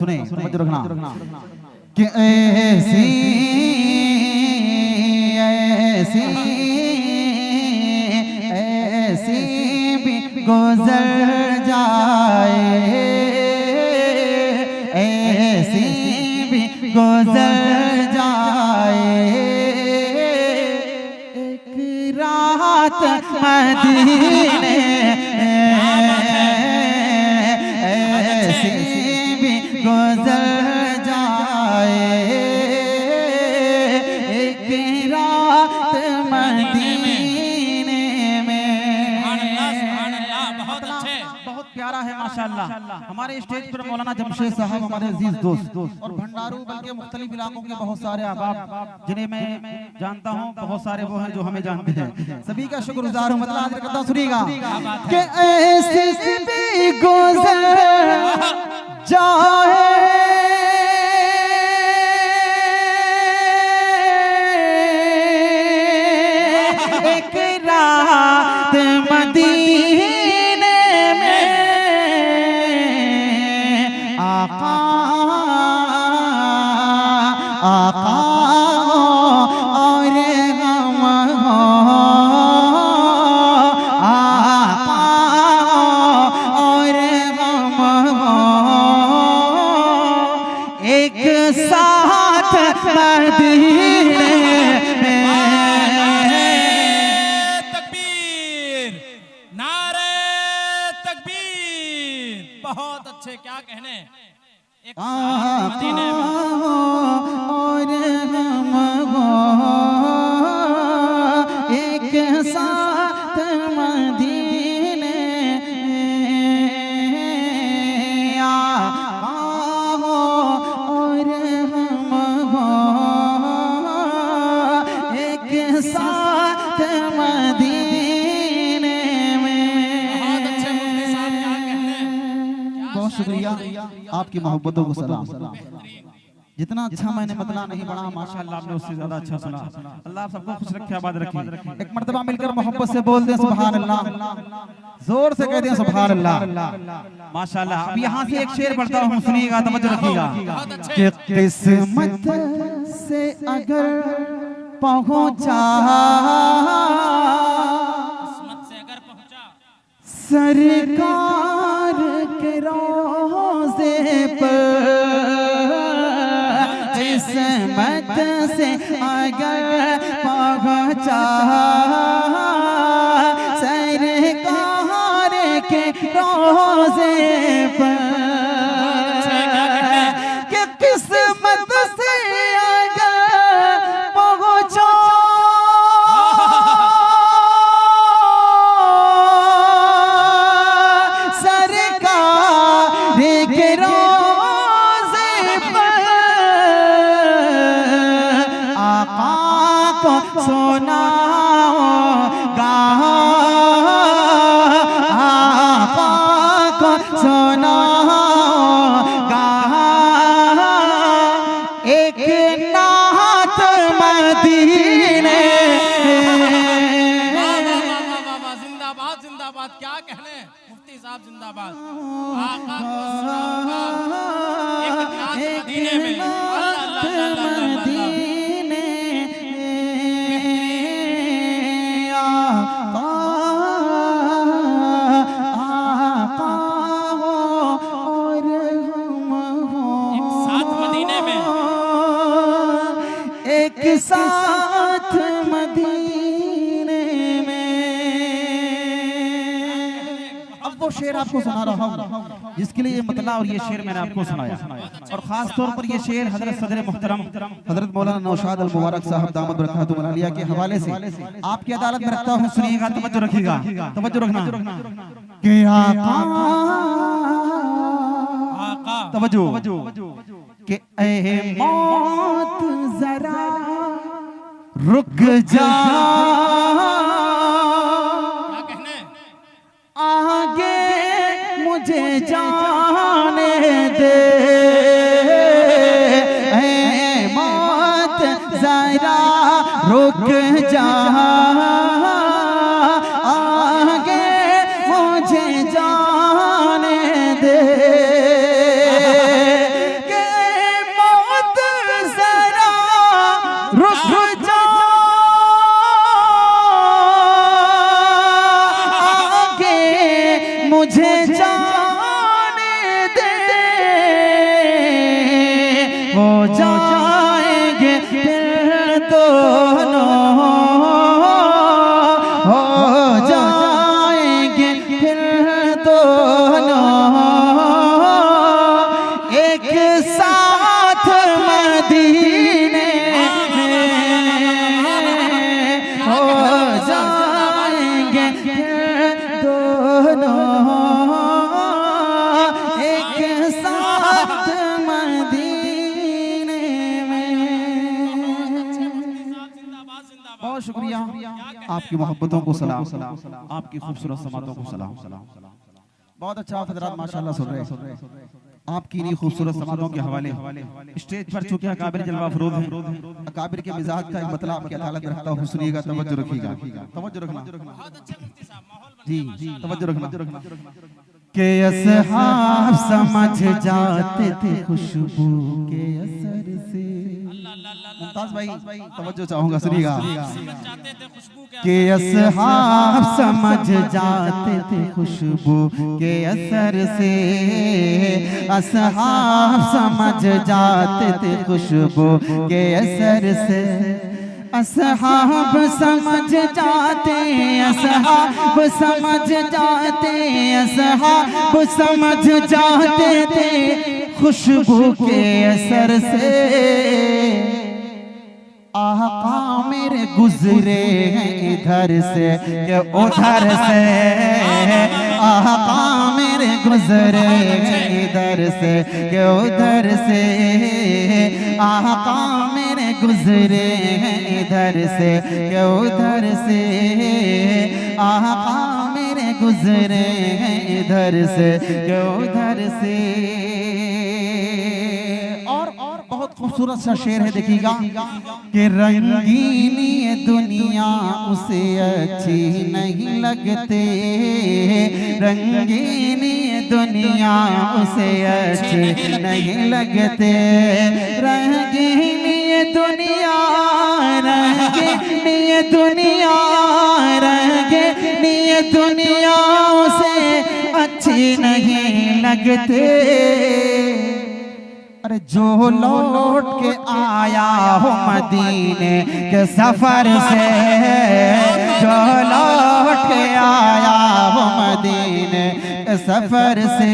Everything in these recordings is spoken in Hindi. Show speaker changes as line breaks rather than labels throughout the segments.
सुने समझ रखना कि ऐसी ऐसी ऐसी भी गुजर जाए, ऐसी भी गुजर जाए एक रात मदीने, ऐसी भी गुजर जाए एक रात मदीने में। बहुत प्यारा है माशाअल्लाह। हमारे स्टेज पर मौलाना जमशेद साहब हमारे अजीज दोस्त और भंडारू बल्कि मुख्तलिफ इलाकों के बहुत सारे अहबाब जिन्हें मैं जानता हूँ, बहुत सारे वो हैं जो हमें जानते हैं। सभी का शुक्रगुजार हूँ। मतलब करता हूँ, सुनिएगा कि ऐसी भी गुजर जाए एक रात मदीने में, आका आका और हम हो, आका और हम हो एक साथ मदीने में।
बहुत अच्छे, क्या कहने। एक
मदीने में और हम हो एक साथ मदीने हो और हम हो एक साथ मदीने में।
बहुत अच्छे मुफ्ती साहब, क्या कहने।
बहुत शुक्रिया, आपकी मोहब्बतों को सलाम। जितना अच्छा मैंने मतला नहीं पढ़ा माशाअल्लाह, आपने उससे ज्यादा अच्छा सुना। अल्लाह सबको खुश रखे, आबाद रखे। एक मर्तबा मिलकर मोहब्बत से बोल दें सुभान अल्लाह, जोर से कह दें सुभान अल्लाह माशाअल्लाह। अब यहाँ से एक शेर पढ़ता हूँ, सुनिएगा, तवज्जो रखिएगा कि किस्मत से अगर पहुँचा सरकार के रोज़े पर, किस्मत से अगर पहुँचा सरकार के रोज़े पर, कि किस्मत से अगर पहुँचा सोना को सोना एक नात मदीने।
जिंदाबाद जिंदाबाद, क्या कहने मुफ्ती साहब, जिंदाबाद। आका को सुनाऊंगा एक नात मदीने में।
एक साथ मदीने में। अब वो शेर आपको सुना रहा हूँ जिसके लिए ये मतला और ये शेर मैंने आपको सुनाया, और खास तौर पर ये शेर हजरत सदर मुहतरम हजरत मौलाना नौशाद अल मुबारक साहब दामद बरकातुहु आलिया के हवाले से आपकी अदालत में रखता हूँ। सुनिएगा, तवज्जो रखिएगा, तवज्जो रखना कि आका तवज्जो कि ऐ मौत जरा रुक जा, आगे मुझे जाने दे, ऐ मौत जरा रुक जा, आगे मुझे जाने दे। एक साथ मदीने हो जाएंगे दोनों, एक साथ मदीने में। बहुत शुक्रिया, आपकी मोहब्बतों को सलाम, आपकी खूबसूरत समातों को सलाम। बहुत अच्छा हजरात माशाल्लाह सुन रहे हैं। आपकी इन्हीं खूबसूरत समातों के हवाले स्टेज पर चूंकि अकाबिर जलवा फरोज हैं, अकाबिर के मिजाज का एक मतलब आपकी अदालत में रखता हूँ, सुनिएगा, तवज्जो रखिएगा, तवज्जो रखना जी, तवज्जो रखना के असहाब समझ जाते थे खुशबू के असर से। मुमताज भाई तवज्जो चाहूंगा, सुनिएगा। के असहाब समझ जाते थे खुशबू के असर से, असहाब समझ जाते थे खुशबू के असर से। असहाब समझ जाते, असहाब समझ जाते, असहाब समझ जाते थे खुशबू के असर से। आका मेरे गुजरे हैं इधर से कि उधर से, आका मेरे गुजरे हैं इधर से कि उधर से, आका मेरे गुजरे हैं इधर से कि उधर से, आका मेरे गुजरे हैं इधर से कि उधर से। बहुत खूबसूरत सा शेर है, देखिएगा कि रंगीनी ये दुनिया उसे अच्छी नहीं लगते, रंगीनी ये दुनिया उसे अच्छी नहीं लगते, रंगीनी ये दुनिया, रंगीनी ये दुनिया, रंगीनी ये दुनिया उसे अच्छी नहीं लगते। अरे जो लौट के आया हो मदीने के सफर से, जो लौट के आया हो मदीने के सफर से,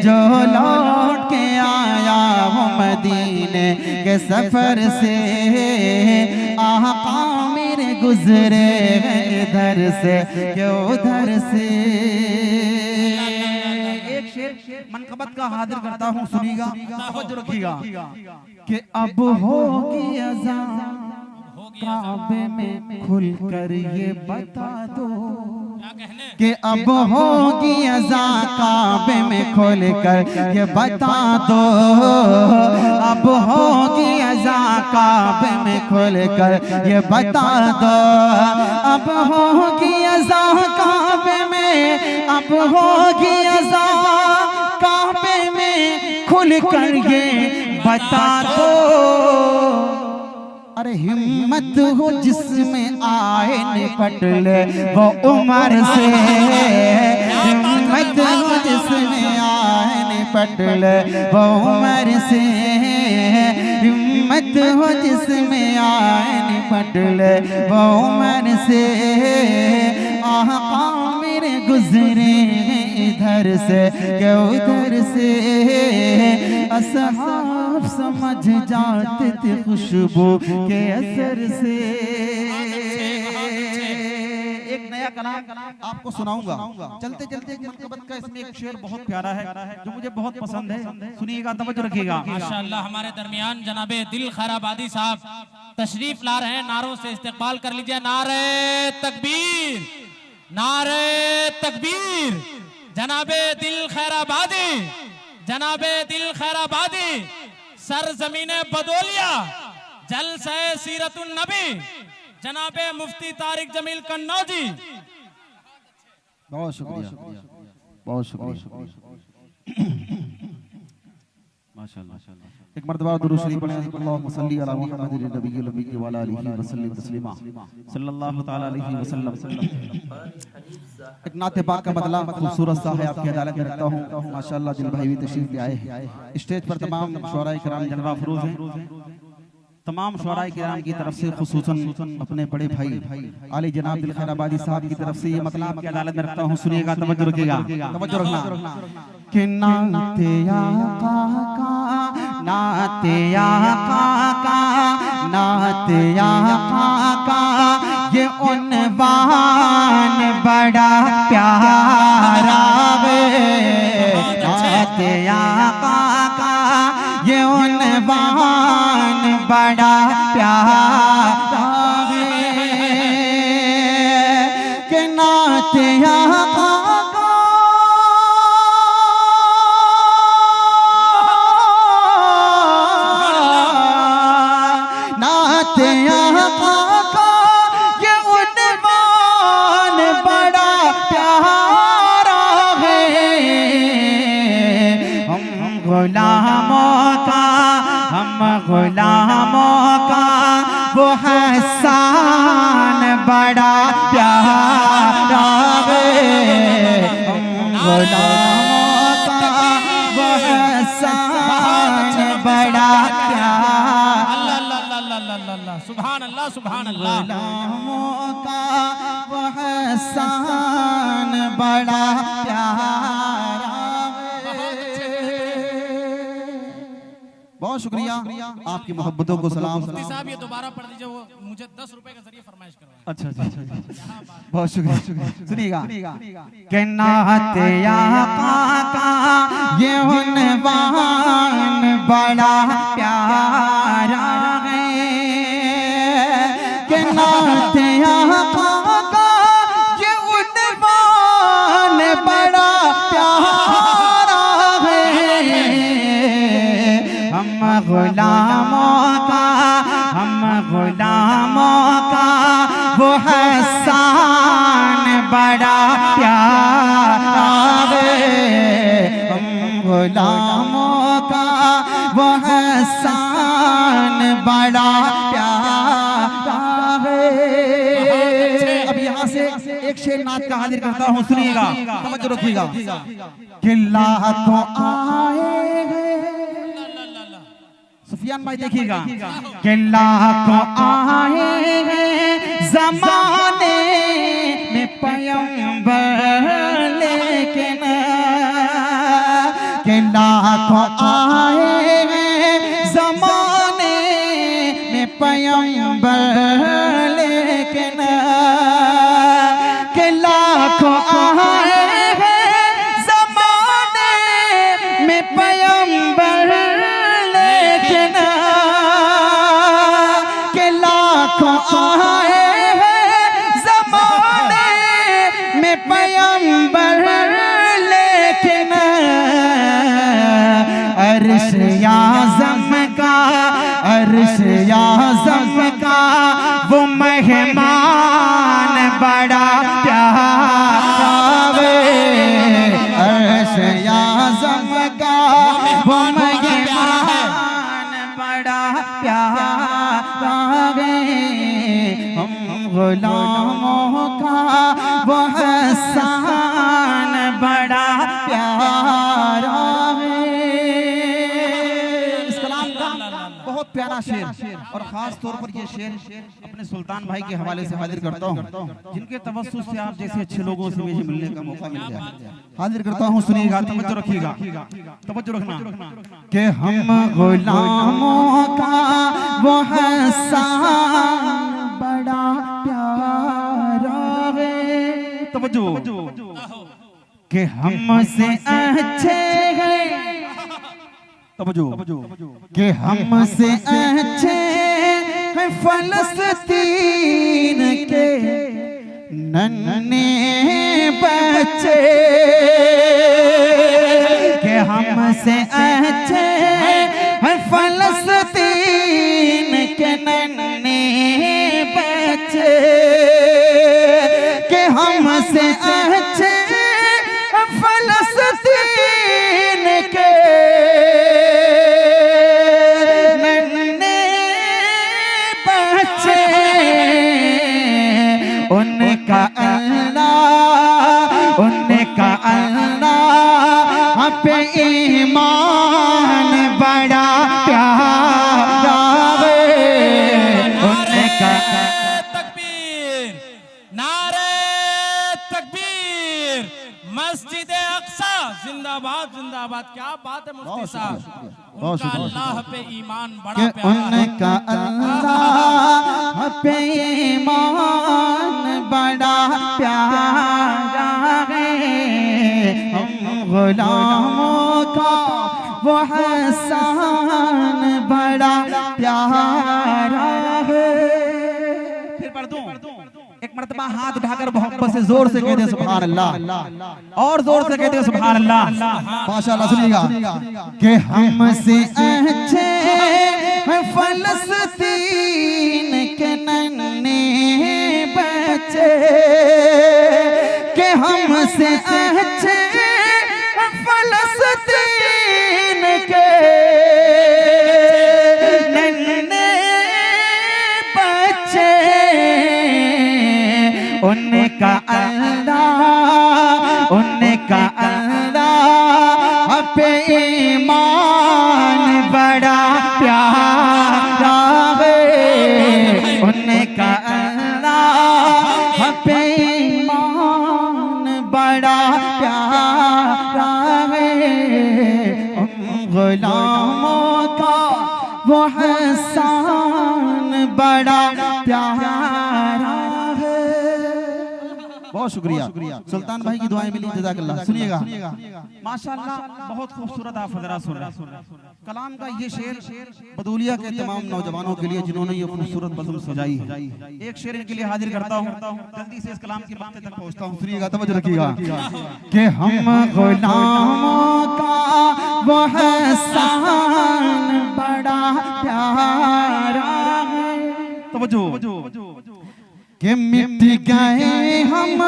जो लौट के आया हो मदीने के सफर से, आका मेरे गुजरे इधर से कि उधर से। मनकबत का हाजिर करता हूँ, सुनिएगा, तवज्जो रखिएगा कि अब होगी अज़ान काबे में खुलकर ये बता दो, कि अब होगी अज़ान काबे में खुलकर ये बता दो, अब होगी अज़ान काबे में खुलकर ये बता दो, अब होगी अज़ान काबे में, अब होगी अज़ान काबे में खुल कर ये बता दो। अरे हिम्मत हो जिसमें आए निपट ले वो उमर से, हिम्मत हो जिसमें आए निपट ले वो उमर से, हिम्मत हो जिसमें आए निपट ले वो उमर से। आका मेरे गुजरे इधर से कि उधर से, असहाब समझ जाते थे खुशबू के असर से। एक नया कलाम आपको सुनाऊंगा, चलते चलते एक मनकबत का इसमें एक शेर बहुत प्यारा है जो मुझे बहुत पसंद है, सुनिएगा, तवज्जो रखिएगा।
माशाअल्लाह हमारे दरमियान जनाबे दिल खैराबादी साहब तशरीफ ला रहे हैं, नारों से इस्तकबाल कर लीजिए। नारे तकबीर, नारे तकबीर। जनाबे दिल खैराबादी, जनाबे दिल खैराबादी, सरजमीने बदौलिया, जलसे सीरतुन नबी, जनाबे मुफ्ती तारिक जमील कन्नौजी।
बहुत शुक्रिया, बहुत शुक्रिया, माशाअल्लाह। एक मर्तबा दुरूद शरीफ पढ़ें, अल्लाहुम्मा सल्ली अला मुहम्मदिन नबिय्यिल उम्मी व अला आलिहि व सल्लिम तस्लीमा, सल्लल्लाहु तआला अलैहि वसल्लम। एक नाते पाक का बदला खूबसूरत सा है, आपकी अदालत में रखता हूँ। माशाअल्लाह दिल भाई भी तशरीफ ले आए हैं। स्टेज पर तमाम शुअरा-ए-किराम जलवा फरोज हैं। तमाम शुअरा किराम की तरफ से खुसूसन अपने बड़े भाई आली जनाब दिल खैराबादी साहब की तरफ से ये मतलब आपकी अदालत में रखता हूँ। सुनिएगा, तवज्जो रखिएगा, तवज्जो रखना कि नाते आका का, नाते आका का, नाते आका का ये उन्वान बड़ा प्यारा वे, नाते आका का ये उन्वान बड़ा प्यारा वे कि नाते आका का, नाते आका का ये उन्वान बड़ा प्यारा है। हम गुलामों का, हम गुलामों का वो हसान बड़ा प्यारा है। हम गुलामों का वो हसान बड़ा प्यारा,
सुभान अल्लाह सुभान अल्लाह।
गुलामों का वो हसान बड़ा प्यारा है। बहुत शुक्रिया, आपकी मोहब्बतों को सलाम।
मुफ्ती साहब ये दोबारा पढ़ दीजिए, वो मुझे 10 रुपए का जरिए फरमाइश करवाएं।
अच्छा, बहुत शुक्रिया। सुनिएगा कि नाते आका का ये उन्वान बड़ा प्यारा है, कि नाते आका का ये उन्वान बड़ा प्यारा है। हम गुलामों का, हम गुलामों का वो हसान बड़ा प्यारा है। हम गुलामों का वो हसान बड़ा प्यारा है। अब यहाँ से एक शेर नात का हाजिर करता हूँ, सुनिएगा, तवज्जो रखिएगा कि लाखों आए हैं, सुफियान भाई देखिएगा, कि लाखों आए हैं ज़माने में पैगंबर, लेकिन कि लाखों आए हैं ज़माने में पैगंबर, लेकिन कि लाखों आए हैं ज़माने में पैगंबर, लेकिन के लाखों आए हैं ज़माने में पैगंबर, लेकिन अर्श आज़म का, अर्श आज़म का वो मेहमान बड़ा प्यारा वे, अर्श आज़म का वो मेहमान बड़ा प्यारा वे। हम गुलामों का वो हसान बड़ा प्यारा है। इस कलाम का बहुत प्यारा शेर, और खास तौर पर ये शेर अपने सुल्तान भाई के हवाले से हाजिर करता हूँ, जिनके तवस्सुस से आप जैसे अच्छे लोगों से मुझे मिलने का मौका मिल गया। हाजिर करता हूँ, सुनिएगा, तवज्जो रखिएगा, तवज्जो रखना कि हम गुलामों का वो हसान बड़ा प्यारा है। तवज्जो कि हमसे अच्छे हैं, तवज्जो कि हमसे अच्छे हैं फलस्तीन के नन्हे बच्चे, कि हमसे अच्छे हैं फलस्तीन के नन्हे बच्चे, कि हमसे अच्छे फलस्तीन के नन्हे बच्चे, उनका अल्लाह, उनका अल्लाह पे ईमान
क्या बात है मुफ्ती साहब,
बहुत
उनका
शुक्रिया।
अल्लाह पे ईमान बड़ा
कि
प्यारा है।
उनका अल्लाह पे ईमान बड़ा प्यारा है, हम गुलामों का वो हसान बड़ा प्यारा है। फिर पढ़ दूं एक मर्तबा हाथ उठाकर मोहब्बत से जोर से कहते सुभान अल्लाह, और जोर से कहते सुभान अल्लाह। माशाअल्लाह सुनिएगा कि हमसे अच्छे फलस्तीन के नन्हे बच्चे, के हमसे अच्छे फलस्तीन के नन्हे बच्चे, उनका अल्लाह पे ईमान बड़ा प्यारा है, उनका अल्लाह पे ईमान बड़ा प्यारा है, गुलामों का वो हसान बड़ा प्यारा है। बहुत शुक्रिया सुल्तान भाई की दुआएं मिली, जज़ाकल्लाह। सुनिएगा माशाअल्लाह, बहुत खूबसूरत आप हज़रात सुन रहे हैं। कलाम का ये शेर बदूलिया के तमाम नौजवानों के लिए जिन्होंने ये खूबसूरत बज़म सजाई है, एक शेर इनके लिए हाजिर करता हूँ, जल्दी से इस कलाम की बातें तक पहुँचता हूँ। सुनिएगा, तवज्जो रखिएगा कि हम गुलामों का वो हसान बड़ा प्यारा है। तवज्जो कि मिट गए हम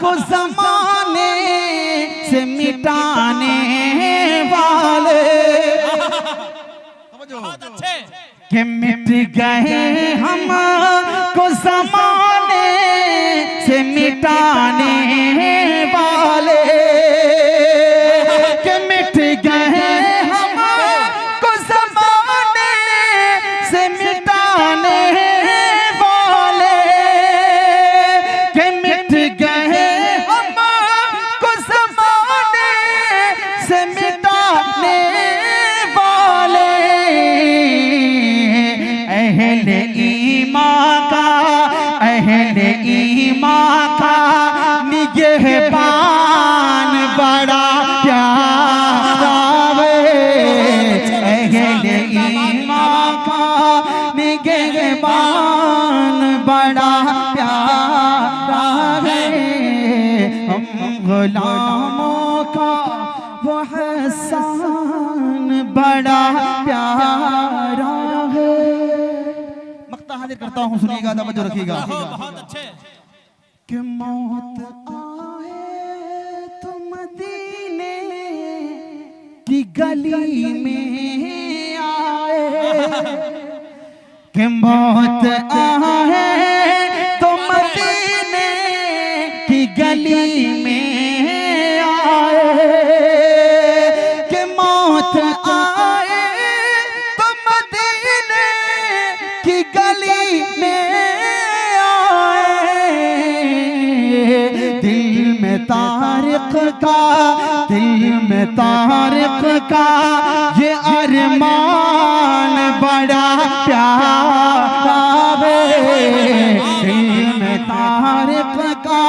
को ज़माने से मिटाने वाले,
बहुत अच्छे।
कि मिट गए हम को ज़माने से मिटाने वाले, कि मिट गए हम को ज़माने से मिटाने वाले, कि मिट गए हम को ज़माने से मिटाने वाले, अहले ईमान का निगहबान बड़ा प्यारा है, अहले ईमान का निगहबान बड़ा प्यारा है, हम गुलामों का वो हसान बड़ा प्यारा है। मक्ता हाजिर करता हूँ, सुनिएगा, तवज्जो रखिएगा
बहुत अच्छे।
कि मौत आए तो मदीने की गली में आए, कि मौत आए तो मदीने की गली में आए, कि मौत आए तो मदीने की गली में दिल में तारिक का ये अरमान बड़ा प्यारा है, दिल में तारिक का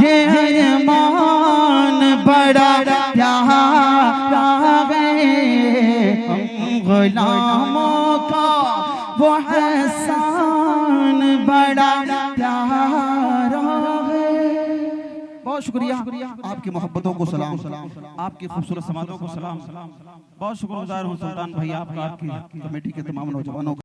ये अरमान बड़ा प्यारा है, हम गुलामों का वो हसान बड़ा प्यारा है। बहुत शुक्रिया, आपकी मोहब्बतों को सलाम, आपकी खूबसूरत समातों को सलाम। बहुत शुक्रगुजार हूँ सुल्तान भाई आपका, आपकी कमेटी के तमाम नौजवानों का।